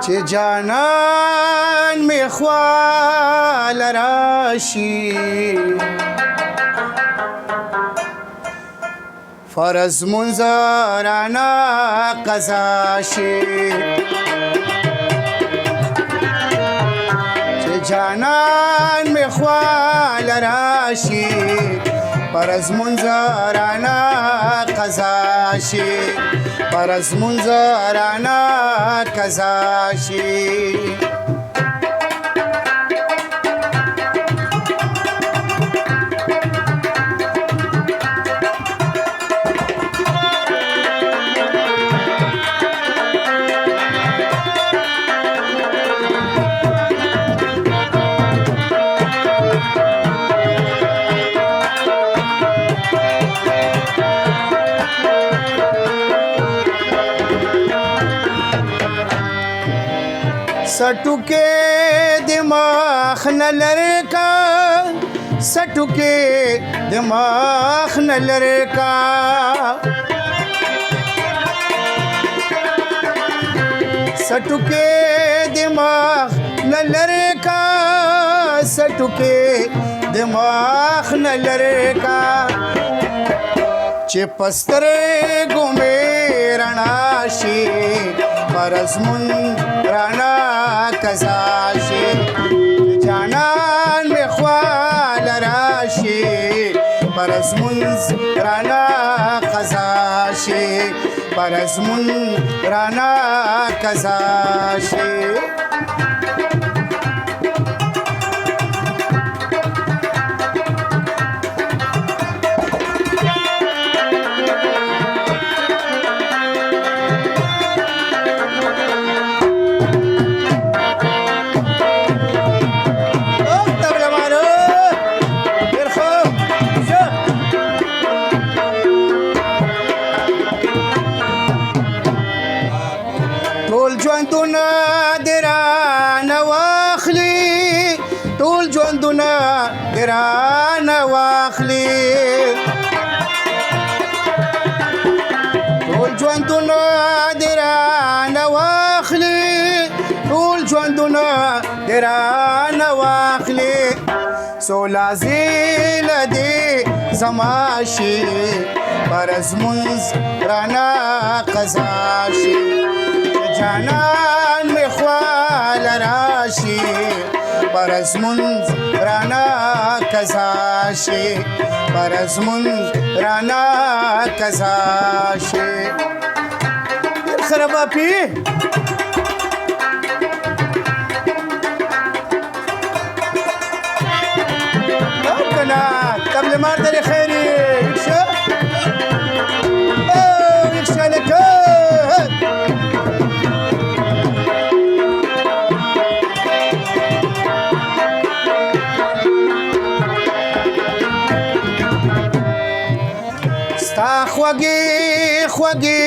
چې جانان می خوال راشي فرض منظرانا قضا شي چې جانان می خوال راشي فرض منظرانا قضا شي فرض منظرانا قضا شي सटुके दिमाग न लड़का सटुके दिमाग न लड़का सटुके दिमाग न लड़का सटुके दिमाग न लड़का चिपस्तरे गुमे रणाशी परस मुंद्राना कजाशी जानन में ख्वाल राशी परस मुंद्राना कजाशी परस मुंद्राना कजाशी طول ژوندونه دې رانه واخلي ټول ژوندونه دې رانه واخلي ټول ژوندونه دې رانه واخلي ټول ژوندونه دې رانه واخلي سولا زیل دې زما شي فرض منځ رانه قضا شي جانان می خوال راشي فرض منځ رانه قضا شي فرض منځ رانه قضا شي خرابه پی او کنه تبل مار داری خیری یکشه او یکشه لکه ستا خوږې خوږې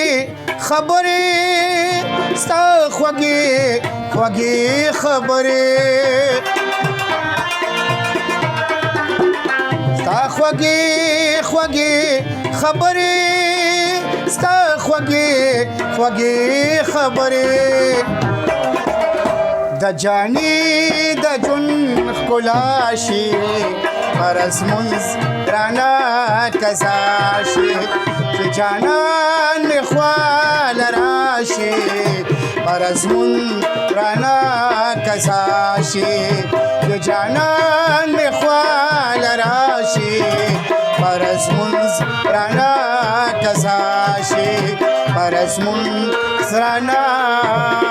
خبرې ستا خوږې خوږې خبرې ستا خوږې خوږې خبرې ستا خوږې خوږې خبرې د جانې د ژوند ښکلا شي فرض منځ رانه قضا شي چې جانان می خوال راشي فرض منځ رانه قضا شي چې جانان می خوال راشي فرض منځ رانه قضا شي فرض منځ رانه